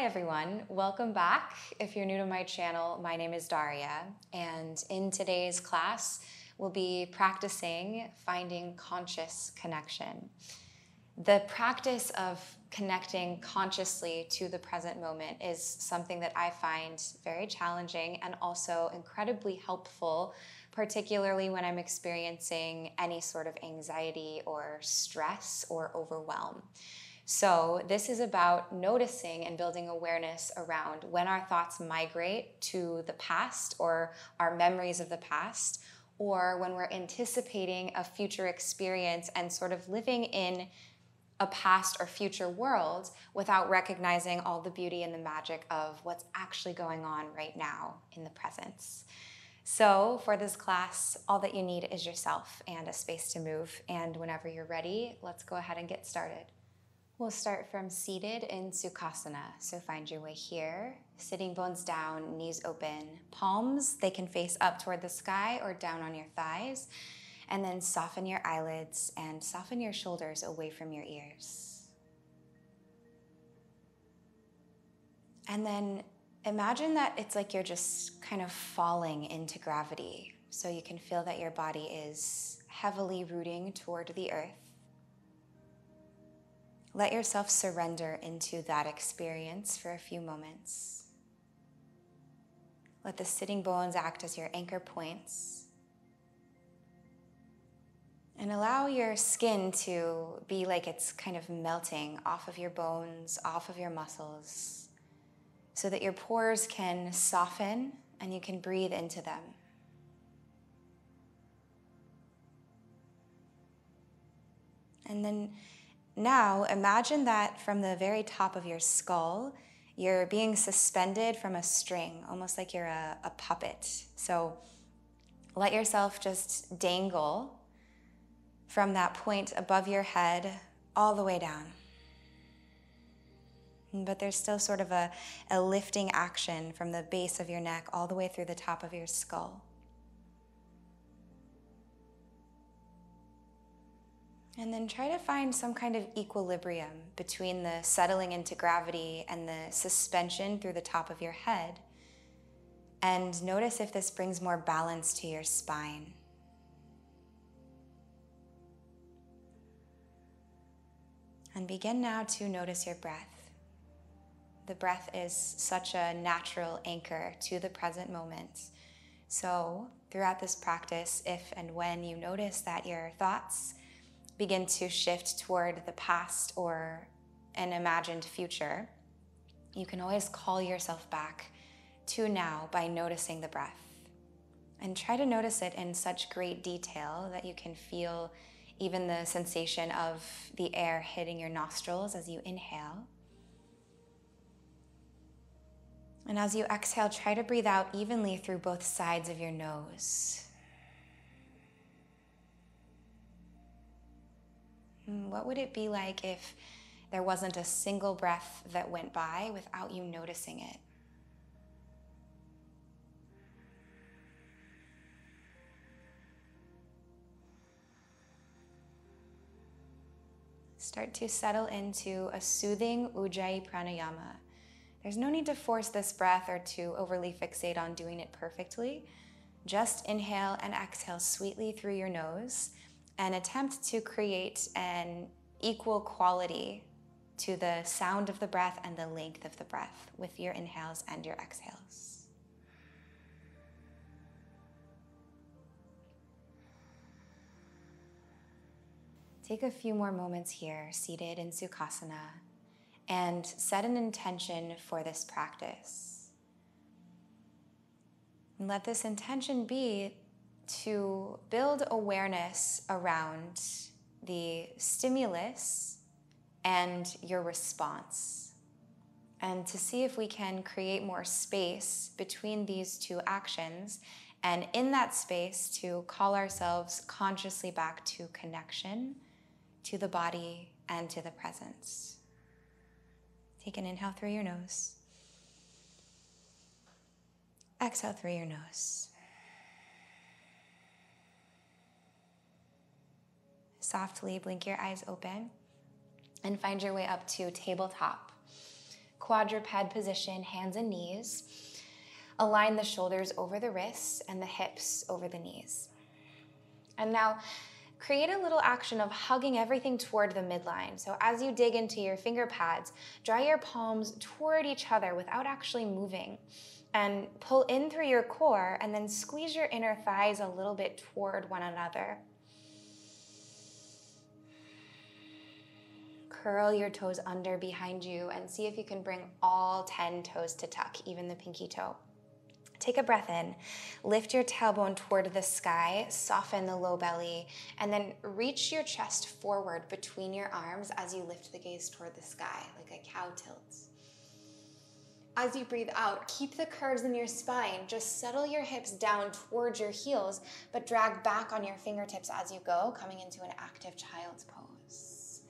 everyone, welcome back. If you're new to my channel, my name is Daria, and in today's class, we'll be practicing finding conscious connection. The practice of connecting consciously to the present moment is something that I find very challenging and also incredibly helpful, particularly when I'm experiencing any sort of anxiety or stress or overwhelm. So this is about noticing and building awareness around when our thoughts migrate to the past or our memories of the past, or when we're anticipating a future experience and sort of living in a past or future world without recognizing all the beauty and the magic of what's actually going on right now in the presence. So for this class, all that you need is yourself and a space to move. And whenever you're ready, let's go ahead and get started. We'll start from seated in Sukhasana. So find your way here, sitting bones down, knees open, palms, they can face up toward the sky or down on your thighs. And then soften your eyelids and soften your shoulders away from your ears. And then imagine that it's like you're just kind of falling into gravity. So you can feel that your body is heavily rooting toward the earth. Let yourself surrender into that experience for a few moments. Let the sitting bones act as your anchor points. And allow your skin to be like it's kind of melting off of your bones, off of your muscles, so that your pores can soften and you can breathe into them. And then now, imagine that from the very top of your skull, you're being suspended from a string, almost like you're a puppet. So let yourself just dangle from that point above your head all the way down. But there's still sort of a lifting action from the base of your neck all the way through the top of your skull. And then try to find some kind of equilibrium between the settling into gravity and the suspension through the top of your head. And notice if this brings more balance to your spine. And begin now to notice your breath. The breath is such a natural anchor to the present moment. So throughout this practice, if and when you notice that your thoughts begin to shift toward the past or an imagined future, you can always call yourself back to now by noticing the breath. And try to notice it in such great detail that you can feel even the sensation of the air hitting your nostrils as you inhale. And as you exhale, try to breathe out evenly through both sides of your nose. What would it be like if there wasn't a single breath that went by without you noticing it? Start to settle into a soothing Ujjayi pranayama. There's no need to force this breath or to overly fixate on doing it perfectly. Just inhale and exhale sweetly through your nose and attempt to create an equal quality to the sound of the breath and the length of the breath with your inhales and your exhales. Take a few more moments here, seated in Sukhasana, and set an intention for this practice. And let this intention be to build awareness around the stimulus and your response, and to see if we can create more space between these two actions, and in that space to call ourselves consciously back to connection, to the body, and to the presence. Take an inhale through your nose. Exhale through your nose. Softly blink your eyes open and find your way up to tabletop. Quadruped position, hands and knees. Align the shoulders over the wrists and the hips over the knees. And now create a little action of hugging everything toward the midline. So as you dig into your finger pads, draw your palms toward each other without actually moving. And pull in through your core and then squeeze your inner thighs a little bit toward one another. Curl your toes under behind you and see if you can bring all 10 toes to tuck, even the pinky toe. Take a breath in, lift your tailbone toward the sky, soften the low belly, and then reach your chest forward between your arms as you lift the gaze toward the sky, like a cow tilts. As you breathe out, keep the curves in your spine. Just settle your hips down towards your heels, but drag back on your fingertips as you go, coming into an active child's pose.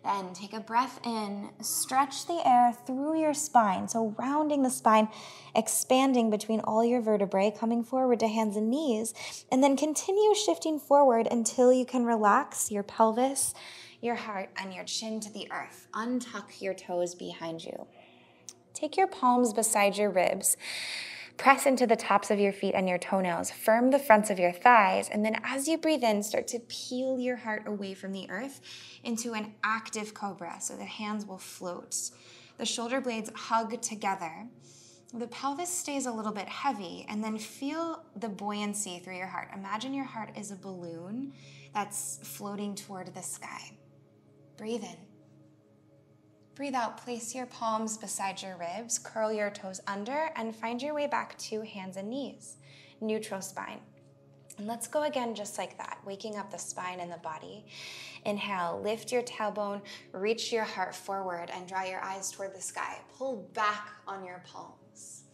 Then take a breath in, stretch the air through your spine. So rounding the spine, expanding between all your vertebrae, coming forward to hands and knees, and then continue shifting forward until you can relax your pelvis, your heart, and your chin to the earth. Untuck your toes behind you. Take your palms beside your ribs. Press into the tops of your feet and your toenails. Firm the fronts of your thighs. And then as you breathe in, start to peel your heart away from the earth into an active cobra so the hands will float. The shoulder blades hug together. The pelvis stays a little bit heavy, and then feel the buoyancy through your heart. Imagine your heart is a balloon that's floating toward the sky. Breathe in. Breathe out, place your palms beside your ribs, curl your toes under, and find your way back to hands and knees, neutral spine. And let's go again just like that, waking up the spine and the body. Inhale, lift your tailbone, reach your heart forward, and draw your eyes toward the sky. Pull back on your palms.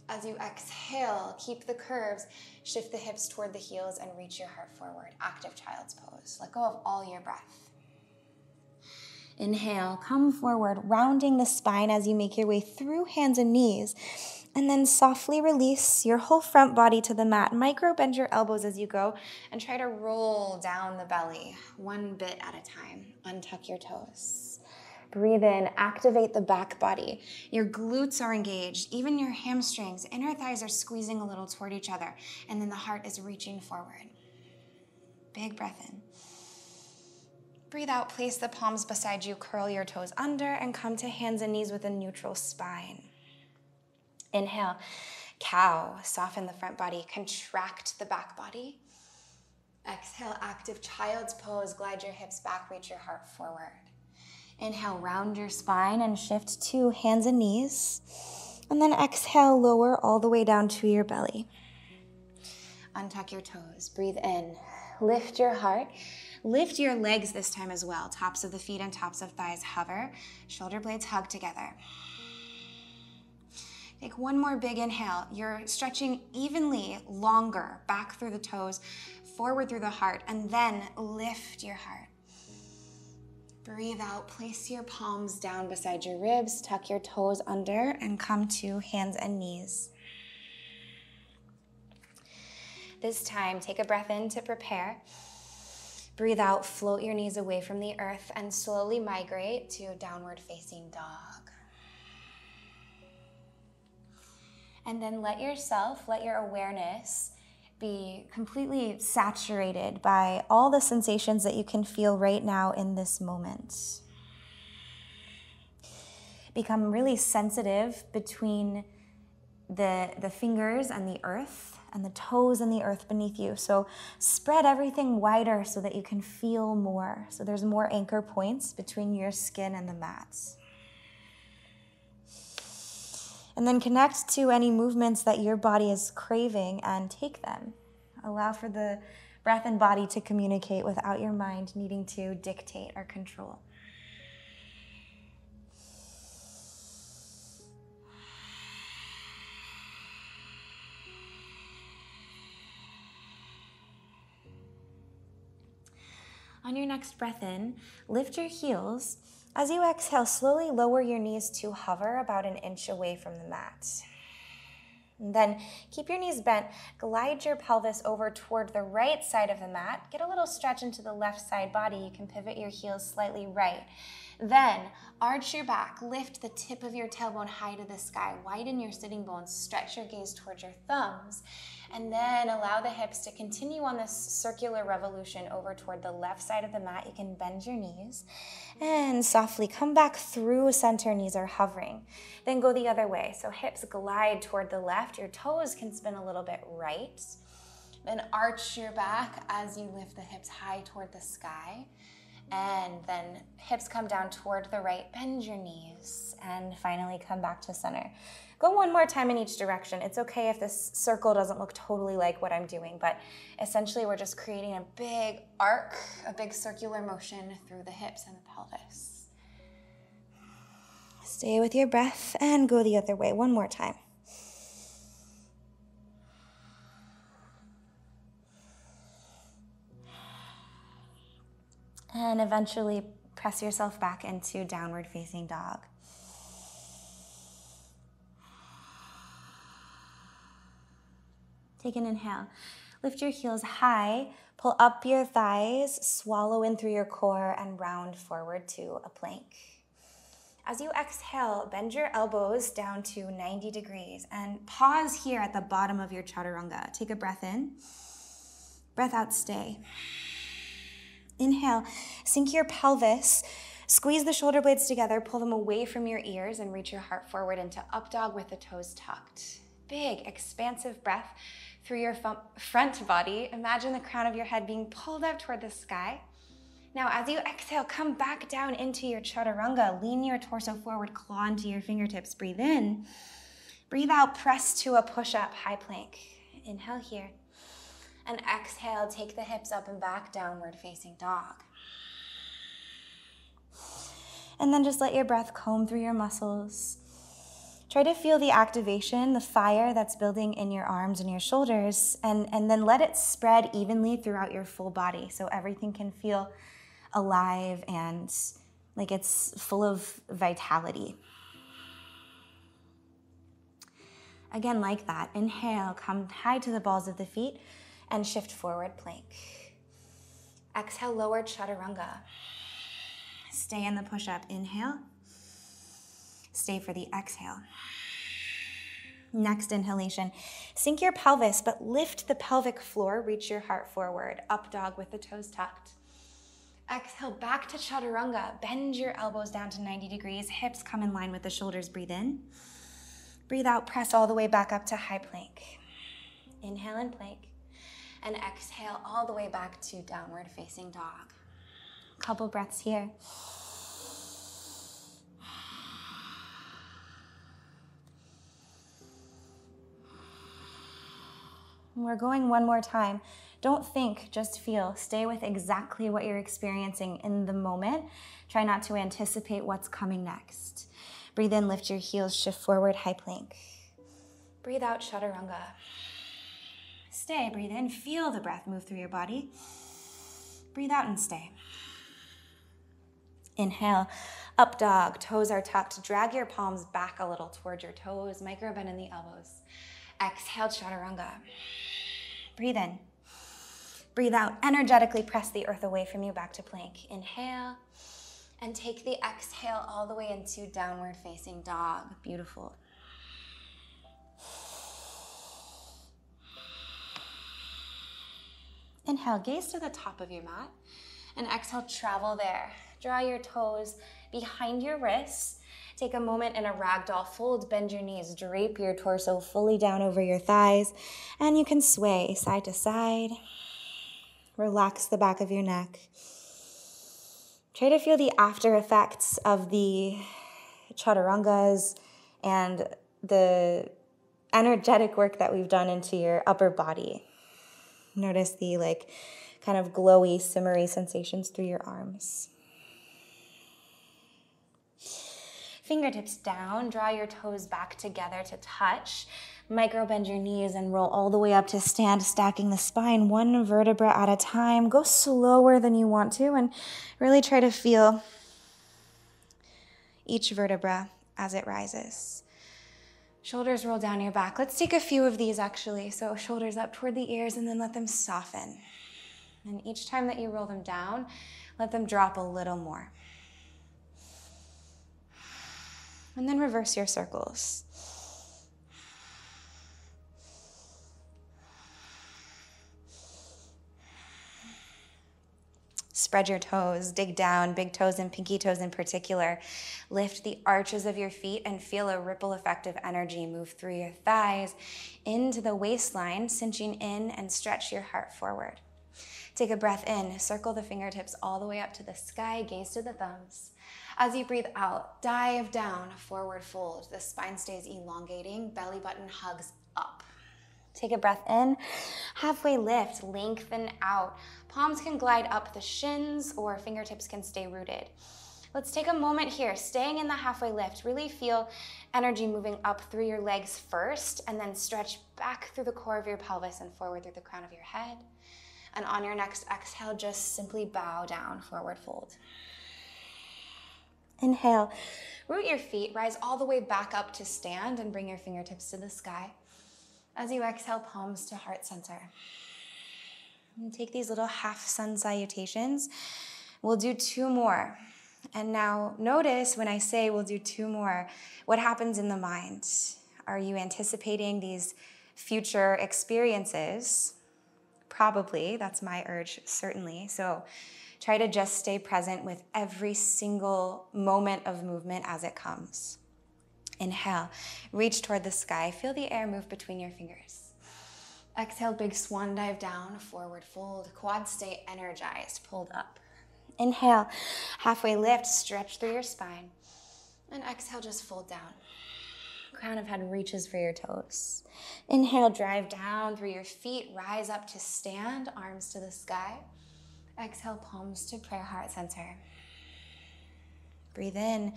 As you exhale, keep the curves, shift the hips toward the heels, and reach your heart forward, active child's pose. Let go of all your breath. Inhale, come forward, rounding the spine as you make your way through hands and knees. And then softly release your whole front body to the mat. Micro bend your elbows as you go and try to roll down the belly, one bit at a time. Untuck your toes. Breathe in, activate the back body. Your glutes are engaged, even your hamstrings. Inner thighs are squeezing a little toward each other. And then the heart is reaching forward. Big breath in. Breathe out, place the palms beside you, curl your toes under, and come to hands and knees with a neutral spine. Inhale, cow, soften the front body, contract the back body. Exhale, active child's pose, glide your hips back, reach your heart forward. Inhale, round your spine and shift to hands and knees. And then exhale, lower all the way down to your belly. Untuck your toes, breathe in, lift your heart. Lift your legs this time as well. Tops of the feet and tops of thighs hover. Shoulder blades hug together. Take one more big inhale. You're stretching evenly longer, back through the toes, forward through the heart, and then lift your heart. Breathe out. Place your palms down beside your ribs. Tuck your toes under and come to hands and knees. This time, take a breath in to prepare. Breathe out, float your knees away from the earth, and slowly migrate to downward facing dog. And then let your awareness be completely saturated by all the sensations that you can feel right now in this moment. Become really sensitive between the fingers and the earth, and the toes and the earth beneath you. So spread everything wider so that you can feel more. So there's more anchor points between your skin and the mats. And then connect to any movements that your body is craving and take them. Allow for the breath and body to communicate without your mind needing to dictate or control. On your next breath in, lift your heels. As you exhale, slowly lower your knees to hover about an inch away from the mat. And then keep your knees bent. Glide your pelvis over toward the right side of the mat. Get a little stretch into the left side body. You can pivot your heels slightly right. Then arch your back, lift the tip of your tailbone high to the sky, widen your sitting bones, stretch your gaze towards your thumbs, and then allow the hips to continue on this circular revolution over toward the left side of the mat. You can bend your knees and softly come back through center, knees are hovering. Then go the other way. So hips glide toward the left, your toes can spin a little bit right. Then arch your back as you lift the hips high toward the sky. And then hips come down toward the right, bend your knees, and finally come back to center. Go one more time in each direction. It's okay if this circle doesn't look totally like what I'm doing, but essentially we're just creating a big arc, a big circular motion through the hips and the pelvis. Stay with your breath and go the other way one more time. And eventually press yourself back into downward facing dog. Take an inhale. Lift your heels high, pull up your thighs, swallow in through your core, and round forward to a plank. As you exhale, bend your elbows down to 90 degrees and pause here at the bottom of your chaturanga. Take a breath in, breath out, stay. Inhale, sink your pelvis, squeeze the shoulder blades together, pull them away from your ears, and reach your heart forward into up dog with the toes tucked. Big, expansive breath through your front body. Imagine the crown of your head being pulled up toward the sky. Now, as you exhale, come back down into your chaturanga. Lean your torso forward, claw into your fingertips. Breathe in. Breathe out, press to a push-up, high plank. Inhale here. And exhale, take the hips up and back, downward facing dog. And then just let your breath comb through your muscles. Try to feel the activation, the fire that's building in your arms and your shoulders, and then let it spread evenly throughout your full body so everything can feel alive and like it's full of vitality. Again, like that. Inhale, come high to the balls of the feet, and shift forward plank. Exhale, lower chaturanga. Stay in the push-up. Inhale. Stay for the exhale. Next inhalation, sink your pelvis, but lift the pelvic floor. Reach your heart forward. Up dog with the toes tucked. Exhale, back to chaturanga. Bend your elbows down to 90 degrees. Hips come in line with the shoulders. Breathe in. Breathe out. Press all the way back up to high plank. Inhale and plank. And exhale all the way back to downward facing dog. Couple breaths here. We're going one more time. Don't think, just feel. Stay with exactly what you're experiencing in the moment. Try not to anticipate what's coming next. Breathe in, lift your heels, shift forward, high plank. Breathe out, chaturanga. Stay, breathe in, feel the breath move through your body. Breathe out and stay. Inhale, up dog, toes are tucked. Drag your palms back a little toward your toes, micro bend in the elbows. Exhale, chaturanga. Breathe in. Breathe out, energetically press the earth away from you, back to plank. Inhale, and take the exhale all the way into downward facing dog. Beautiful. Inhale, gaze to the top of your mat, and exhale, travel there. Draw your toes behind your wrists. Take a moment in a ragdoll fold, bend your knees, drape your torso fully down over your thighs, and you can sway side to side. Relax the back of your neck. Try to feel the after effects of the chaturangas and the energetic work that we've done into your upper body. Notice the kind of glowy, simmery sensations through your arms. Fingertips down, draw your toes back together to touch. Micro bend your knees and roll all the way up to stand, stacking the spine one vertebra at a time. Go slower than you want to and really try to feel each vertebra as it rises. Shoulders roll down your back. Let's take a few of these actually. So shoulders up toward the ears and then let them soften. And each time that you roll them down, let them drop a little more. And then reverse your circles. Spread your toes, dig down, big toes and pinky toes in particular. Lift the arches of your feet and feel a ripple effect of energy move through your thighs into the waistline, cinching in and stretch your heart forward. Take a breath in, circle the fingertips all the way up to the sky, gaze to the thumbs. As you breathe out, dive down, forward fold. The spine stays elongating, belly button hugs up. Take a breath in, halfway lift, lengthen out. Palms can glide up the shins or fingertips can stay rooted. Let's take a moment here, staying in the halfway lift. Really feel energy moving up through your legs first and then stretch back through the core of your pelvis and forward through the crown of your head. And on your next exhale, just simply bow down, forward fold. Inhale, root your feet, rise all the way back up to stand and bring your fingertips to the sky. As you exhale, palms to heart center. And take these little half sun salutations. We'll do 2 more. And now notice when I say we'll do 2 more, what happens in the mind? Are you anticipating these future experiences? Probably, that's my urge, certainly. So try to just stay present with every single moment of movement as it comes. Inhale, reach toward the sky. Feel the air move between your fingers. Exhale, big swan dive down, forward fold. Quads stay energized, pulled up. Inhale, halfway lift, stretch through your spine. And exhale, just fold down. Crown of head reaches for your toes. Inhale, drive down through your feet, rise up to stand, arms to the sky. Exhale, palms to prayer heart center. Breathe in,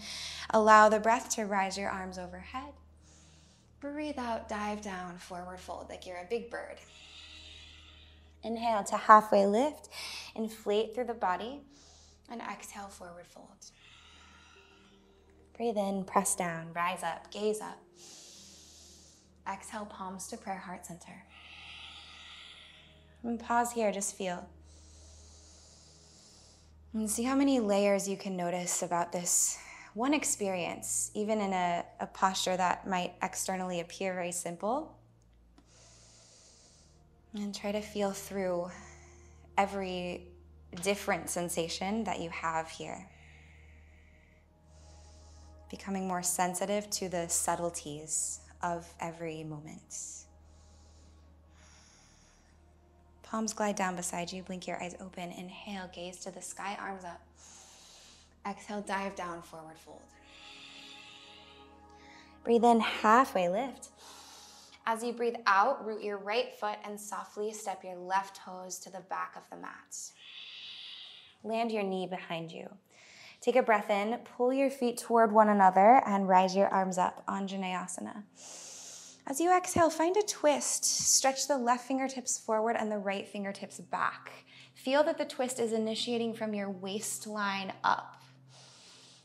allow the breath to rise your arms overhead. Breathe out, dive down, forward fold like you're a big bird. Inhale to halfway lift, inflate through the body, and exhale, forward fold. Breathe in, press down, rise up, gaze up. Exhale, palms to prayer heart center. And pause here, just feel. And see how many layers you can notice about this one experience, even in a posture that might externally appear very simple. And try to feel through every different sensation that you have here. Becoming more sensitive to the subtleties of every moment. Palms glide down beside you, blink your eyes open. Inhale, gaze to the sky, arms up. Exhale, dive down, forward fold. Breathe in, halfway lift. As you breathe out, root your right foot and softly step your left toes to the back of the mat. Land your knee behind you. Take a breath in, pull your feet toward one another and rise your arms up, Anjaneyasana. As you exhale, find a twist. Stretch the left fingertips forward and the right fingertips back. Feel that the twist is initiating from your waistline up.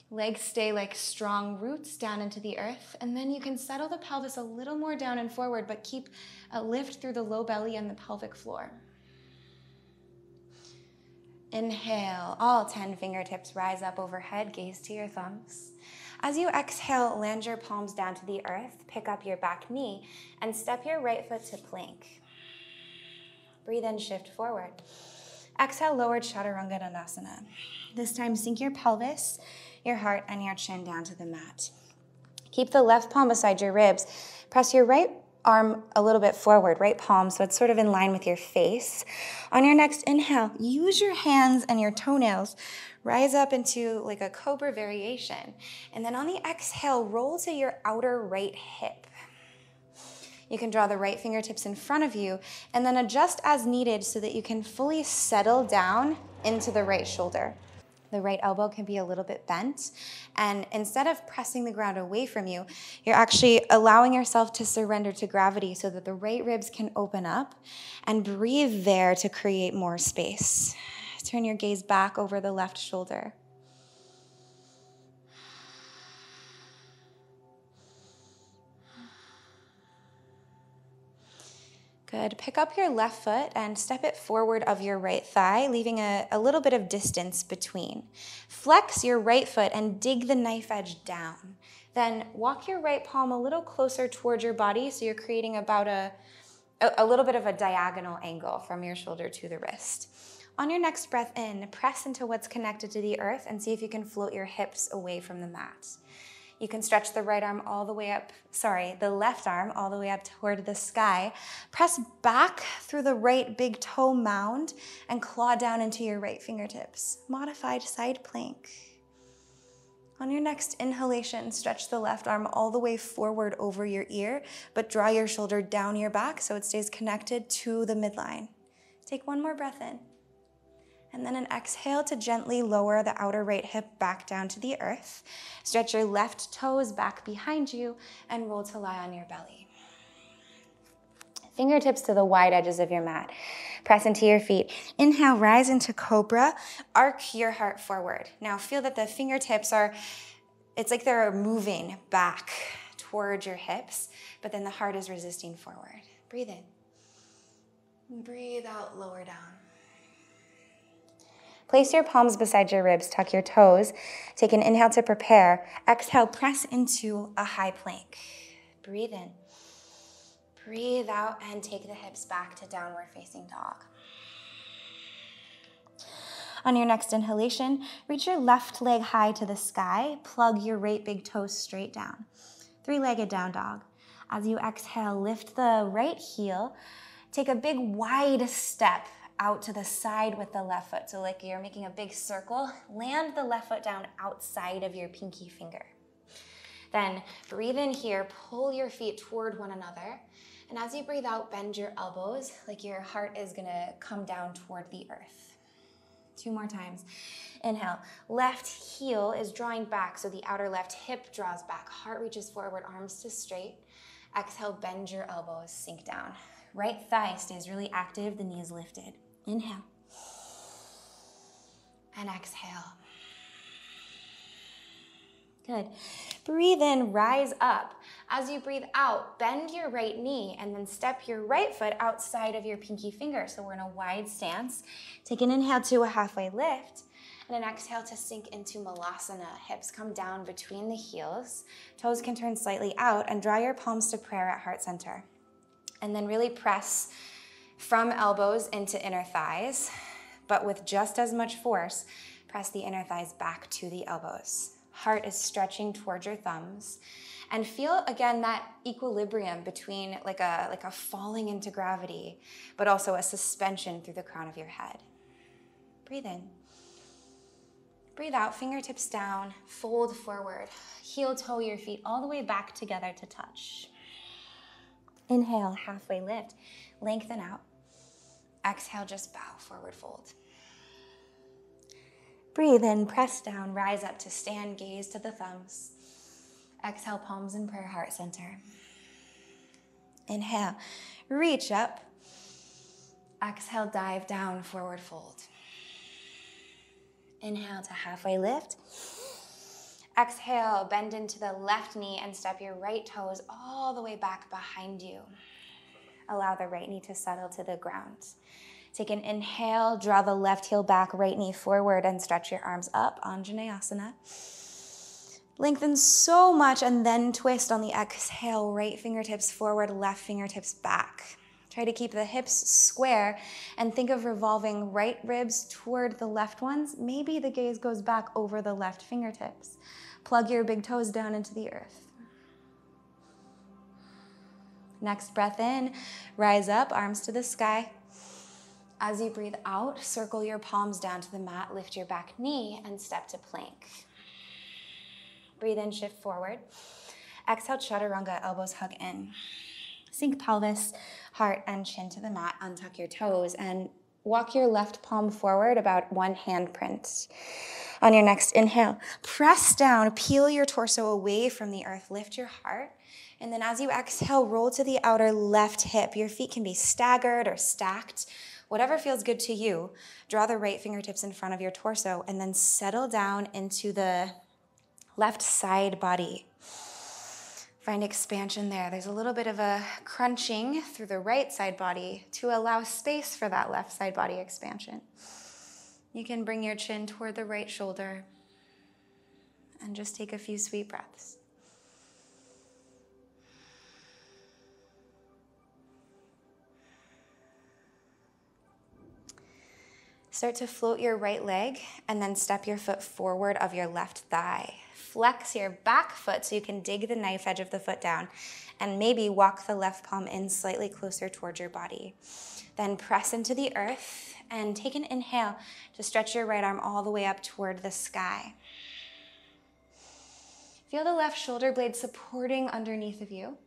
Legs stay like strong roots down into the earth, and then you can settle the pelvis a little more down and forward, but keep a lift through the low belly and the pelvic floor. Inhale, all 10 fingertips rise up overhead, gaze to your thumbs. As you exhale, land your palms down to the earth, pick up your back knee, and step your right foot to plank. Breathe in, shift forward. Exhale, lowered Chaturanga Dandasana. This time, sink your pelvis, your heart, and your chin down to the mat. Keep the left palm beside your ribs. Press your right arm a little bit forward, right palm, so it's sort of in line with your face. On your next inhale, use your hands and your toenails. Rise up into like a cobra variation. And then on the exhale, roll to your outer right hip. You can draw the right fingertips in front of you and then adjust as needed so that you can fully settle down into the right shoulder. The right elbow can be a little bit bent. And instead of pressing the ground away from you, you're actually allowing yourself to surrender to gravity so that the right ribs can open up and breathe there to create more space. Turn your gaze back over the left shoulder. Good. Pick up your left foot and step it forward of your right thigh, leaving a little bit of distance between. Flex your right foot and dig the knife edge down. Then walk your right palm a little closer towards your body, so you're creating about a little bit of a diagonal angle from your shoulder to the wrist. On your next breath in, press into what's connected to the earth and see if you can float your hips away from the mat. You can stretch the left arm all the way up toward the sky. Press back through the right big toe mound and claw down into your right fingertips. Modified side plank. On your next inhalation, stretch the left arm all the way forward over your ear, but draw your shoulder down your back so it stays connected to the midline. Take one more breath in. And then an exhale to gently lower the outer right hip back down to the earth. Stretch your left toes back behind you and roll to lie on your belly. Fingertips to the wide edges of your mat. Press into your feet. Inhale, rise into cobra. Arc your heart forward. Now feel that the fingertips it's like they're moving back towards your hips, but then the heart is resisting forward. Breathe in. Breathe out, lower down. Place your palms beside your ribs, tuck your toes. Take an inhale to prepare. Exhale, press into a high plank. Breathe in. Breathe out and take the hips back to downward facing dog. On your next inhalation, reach your left leg high to the sky. Plug your right big toes straight down. Three-legged down dog. As you exhale, lift the right heel. Take a big wide step out to the side with the left foot. So like you're making a big circle, land the left foot down outside of your pinky finger. Then breathe in here, pull your feet toward one another. And as you breathe out, bend your elbows like your heart is gonna come down toward the earth. 2 more times. Inhale, left heel is drawing back, so the outer left hip draws back. Heart reaches forward, arms to straight. Exhale, bend your elbows, sink down. Right thigh stays really active, the knees lifted. Inhale. And exhale. Good. Breathe in, rise up. As you breathe out, bend your right knee and then step your right foot outside of your pinky finger. So we're in a wide stance. Take an inhale to a halfway lift and an exhale to sink into Malasana. Hips come down between the heels. Toes can turn slightly out and draw your palms to prayer at heart center. And then really press from elbows into inner thighs, but with just as much force, press the inner thighs back to the elbows. Heart is stretching towards your thumbs. And feel, again, that equilibrium between like a falling into gravity, but also a suspension through the crown of your head. Breathe in. Breathe out, fingertips down, fold forward. Heel toe your feet all the way back together to touch. Inhale, halfway lift, lengthen out. Exhale, just bow, forward fold. Breathe in, press down, rise up to stand, gaze to the thumbs. Exhale, palms in prayer, heart center. Inhale, reach up. Exhale, dive down, forward fold. Inhale to halfway lift. Exhale, bend into the left knee and step your right toes all the way back behind you. Allow the right knee to settle to the ground. Take an inhale, draw the left heel back, right knee forward, and stretch your arms up, Anjaneyasana. Lengthen so much and then twist on the exhale, right fingertips forward, left fingertips back. Try to keep the hips square and think of revolving right ribs toward the left ones. Maybe the gaze goes back over the left fingertips. Plug your big toes down into the earth. Next breath in, rise up, arms to the sky. As you breathe out, circle your palms down to the mat, lift your back knee, and step to plank. Breathe in, shift forward. Exhale, chaturanga, elbows hug in. Sink pelvis, heart, and chin to the mat. Untuck your toes and walk your left palm forward about 1 handprint. On your next inhale, press down, peel your torso away from the earth, lift your heart. And then as you exhale, roll to the outer left hip. Your feet can be staggered or stacked. Whatever feels good to you. Draw the right fingertips in front of your torso and then settle down into the left side body. Find expansion there. There's a little bit of a crunching through the right side body to allow space for that left side body expansion. You can bring your chin toward the right shoulder and just take a few sweet breaths. Start to float your right leg and then step your foot forward of your left thigh. Flex your back foot so you can dig the knife edge of the foot down and maybe walk the left palm in slightly closer towards your body. Then press into the earth and take an inhale to stretch your right arm all the way up toward the sky. Feel the left shoulder blade supporting underneath of you.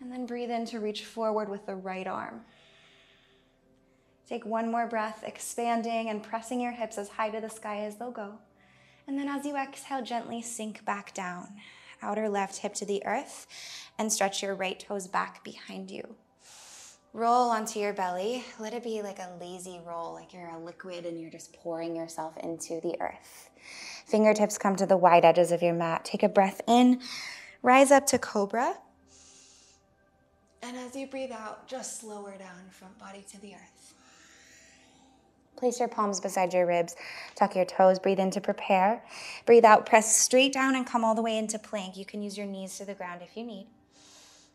And then breathe in to reach forward with the right arm. Take one more breath, expanding and pressing your hips as high to the sky as they'll go. And then as you exhale, gently sink back down. Outer left hip to the earth and stretch your right toes back behind you. Roll onto your belly. Let it be like a lazy roll, like you're a liquid and you're just pouring yourself into the earth. Fingertips come to the wide edges of your mat. Take a breath in, rise up to cobra. And as you breathe out, just lower down, front body to the earth. Place your palms beside your ribs. Tuck your toes. Breathe in to prepare. Breathe out. Press straight down and come all the way into plank. You can use your knees to the ground if you need.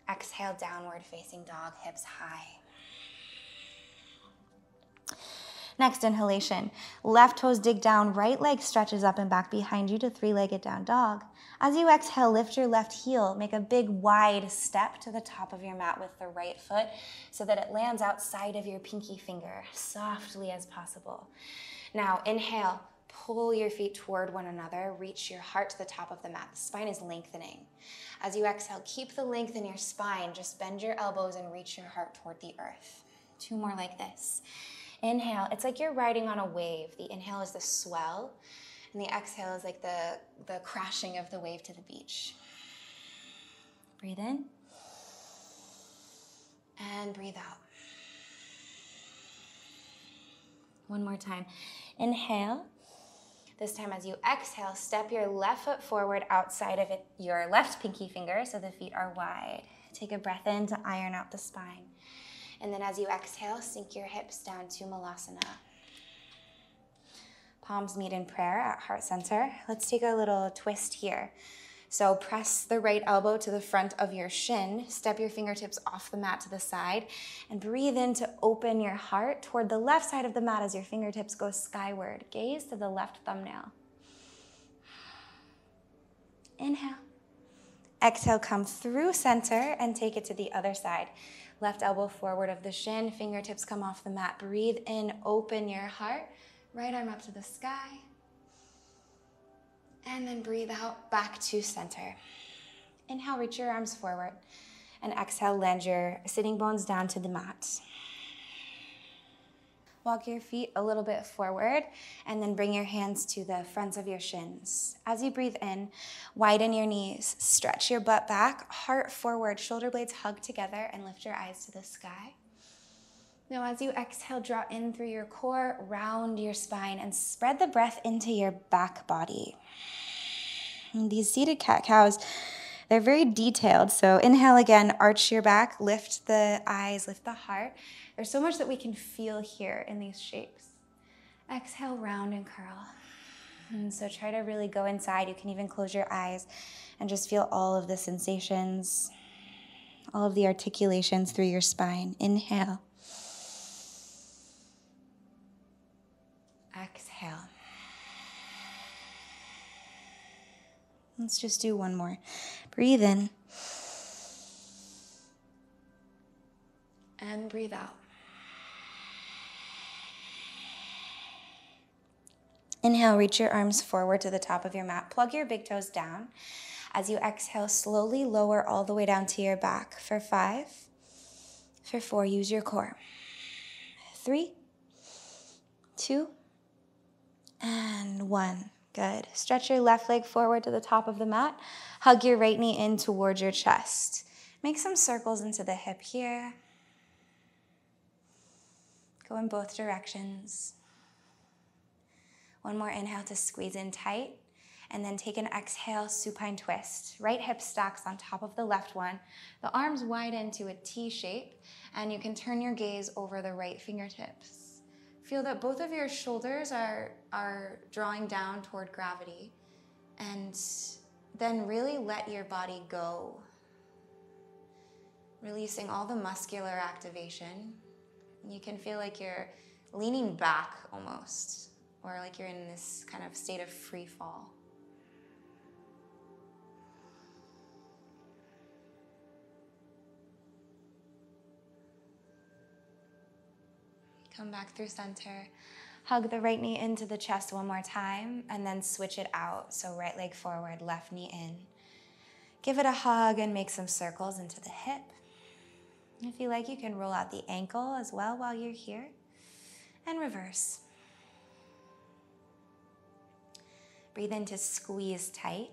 Exhale, downward facing dog, hips high. Next inhalation. Left toes dig down. Right leg stretches up and back behind you to three-legged down dog. As you exhale, lift your left heel. Make a big wide step to the top of your mat with the right foot so that it lands outside of your pinky finger, softly as possible. Now inhale, pull your feet toward one another, reach your heart to the top of the mat. The spine is lengthening. As you exhale, keep the length in your spine. Just bend your elbows and reach your heart toward the earth. Two more like this. Inhale, it's like you're riding on a wave. The inhale is the swell. And the exhale is like the crashing of the wave to the beach. Breathe in. And breathe out. One more time. Inhale. This time as you exhale, step your left foot forward outside of it, your left pinky finger so the feet are wide. Take a breath in to iron out the spine. And then as you exhale, sink your hips down to Malasana. Palms meet in prayer at heart center. Let's take a little twist here. So press the right elbow to the front of your shin, step your fingertips off the mat to the side, and breathe in to open your heart toward the left side of the mat as your fingertips go skyward. Gaze to the left thumbnail. Inhale. Exhale, come through center and take it to the other side. Left elbow forward of the shin, fingertips come off the mat. Breathe in, open your heart. Right arm up to the sky. And then breathe out back to center. Inhale, reach your arms forward. And exhale, land your sitting bones down to the mat. Walk your feet a little bit forward and then bring your hands to the fronts of your shins. As you breathe in, widen your knees, stretch your butt back, heart forward, shoulder blades hug together, and lift your eyes to the sky. Now, as you exhale, draw in through your core, round your spine, and spread the breath into your back body. And these seated cat-cows, they're very detailed. So inhale again, arch your back, lift the eyes, lift the heart. There's so much that we can feel here in these shapes. Exhale, round and curl. And so try to really go inside. You can even close your eyes and just feel all of the sensations, all of the articulations through your spine. Inhale. Exhale. Let's just do one more. Breathe in. And breathe out. Inhale, reach your arms forward to the top of your mat. Plug your big toes down. As you exhale, slowly lower all the way down to your back. For 5. For 4, use your core. 3, 2, and 1. Good. Stretch your left leg forward to the top of the mat. Hug your right knee in towards your chest. Make some circles into the hip here. Go in both directions. One more inhale to squeeze in tight. And then take an exhale, supine twist. Right hip stacks on top of the left one. The arms widen to a T shape. And you can turn your gaze over the right fingertips. Feel that both of your shoulders are drawing down toward gravity. And then really let your body go. Releasing all the muscular activation. You can feel like you're leaning back almost, or like you're in this kind of state of free fall. Come back through center. Hug the right knee into the chest one more time, and then switch it out. So right leg forward, left knee in. Give it a hug and make some circles into the hip. If you like, you can roll out the ankle as well while you're here. And reverse. Breathe in to squeeze tight.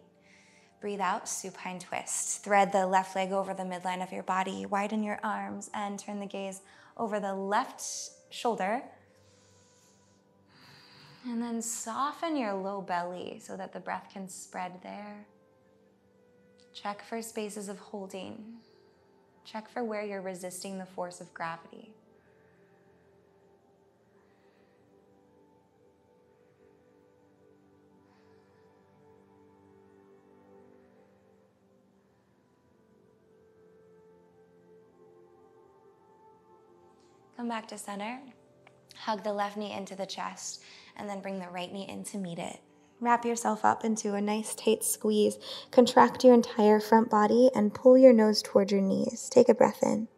Breathe out, supine twist. Thread the left leg over the midline of your body. Widen your arms and turn the gaze over the left shoulder. And then soften your low belly so that the breath can spread there. Check for spaces of holding. Check for where you're resisting the force of gravity. Come back to center. Hug the left knee into the chest, and then bring the right knee in to meet it. Wrap yourself up into a nice tight squeeze. Contract your entire front body and pull your nose toward your knees. Take a breath in.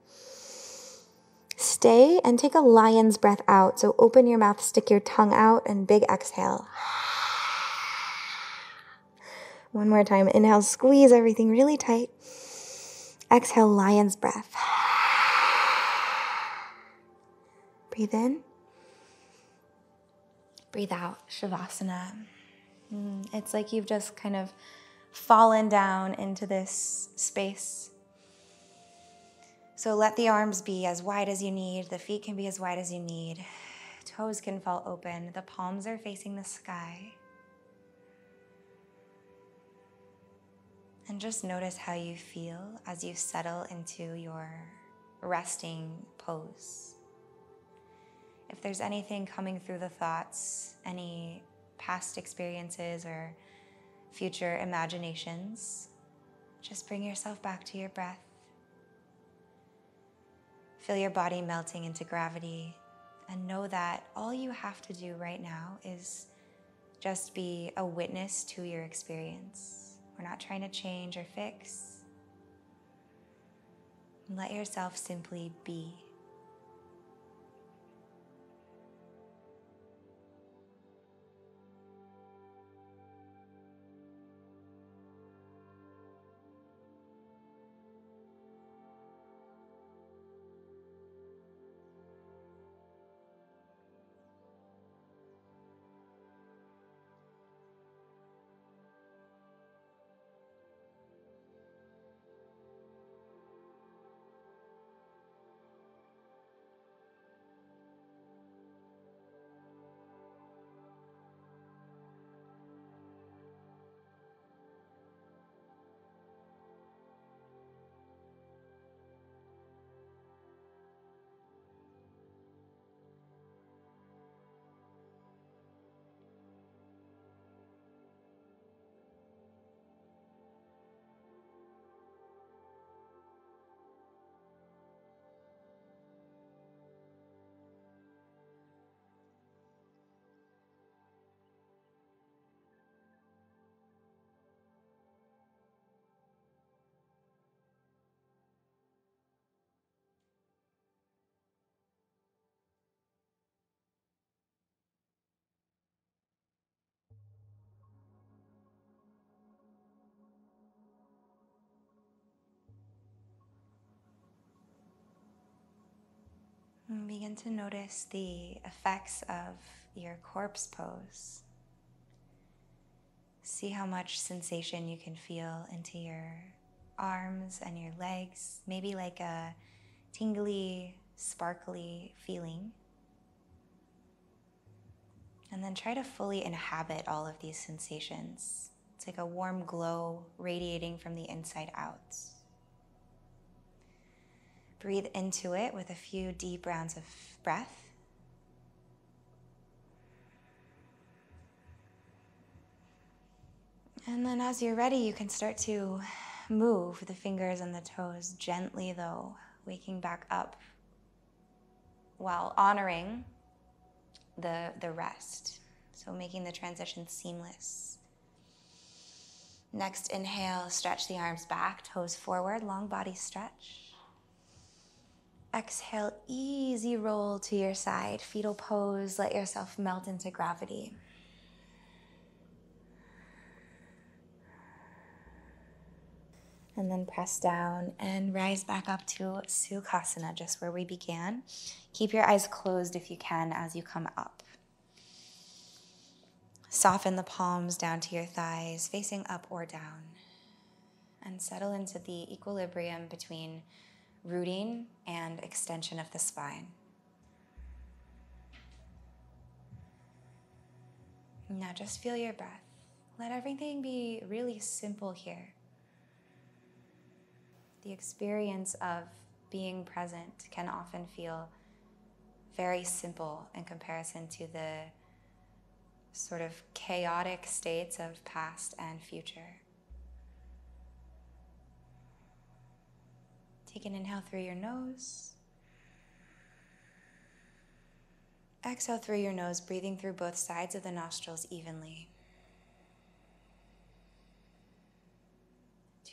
Stay and take a lion's breath out. So open your mouth, stick your tongue out, and big exhale. One more time. Inhale, squeeze everything really tight. Exhale, lion's breath. Breathe in. Breathe out, Shavasana. It's like you've just kind of fallen down into this space. So let the arms be as wide as you need. The feet can be as wide as you need. Toes can fall open. The palms are facing the sky. And just notice how you feel as you settle into your resting pose. If there's anything coming through the thoughts, any past experiences or future imaginations, just bring yourself back to your breath. Feel your body melting into gravity, and know that all you have to do right now is just be a witness to your experience. We're not trying to change or fix. Let yourself simply be. And begin to notice the effects of your corpse pose. See how much sensation you can feel into your arms and your legs, maybe like a tingly, sparkly feeling. And then try to fully inhabit all of these sensations. It's like a warm glow radiating from the inside out. Breathe into it with a few deep rounds of breath. And then as you're ready, you can start to move the fingers and the toes gently though, waking back up while honoring the rest. So making the transition seamless. Next, inhale, stretch the arms back, toes forward, long body stretch. Exhale, easy roll to your side, fetal pose, let yourself melt into gravity. And then press down and rise back up to Sukhasana, just where we began. Keep your eyes closed if you can as you come up. Soften the palms down to your thighs, facing up or down. And settle into the equilibrium between rooting and extension of the spine. Now just feel your breath. Let everything be really simple here. The experience of being present can often feel very simple in comparison to the sort of chaotic states of past and future. Take an inhale through your nose. Exhale through your nose, breathing through both sides of the nostrils evenly.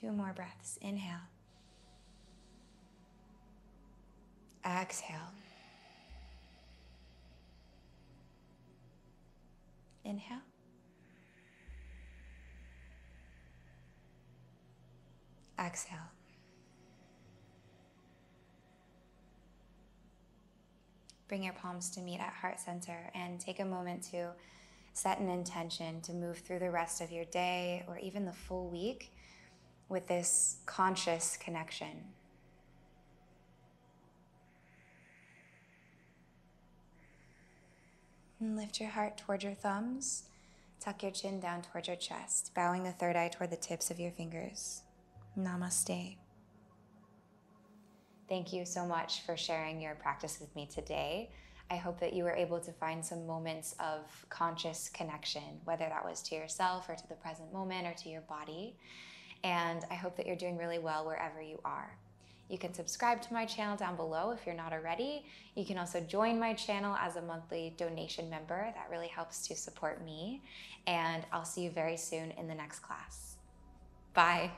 2 more breaths. Inhale. Exhale. Inhale. Exhale. Bring your palms to meet at heart center and take a moment to set an intention to move through the rest of your day or even the full week with this conscious connection. And lift your heart toward your thumbs. Tuck your chin down toward your chest, bowing the third eye toward the tips of your fingers. Namaste. Thank you so much for sharing your practice with me today. I hope that you were able to find some moments of conscious connection, whether that was to yourself or to the present moment or to your body. And I hope that you're doing really well wherever you are. You can subscribe to my channel down below if you're not already. You can also join my channel as a monthly donation member. That really helps to support me. And I'll see you very soon in the next class. Bye.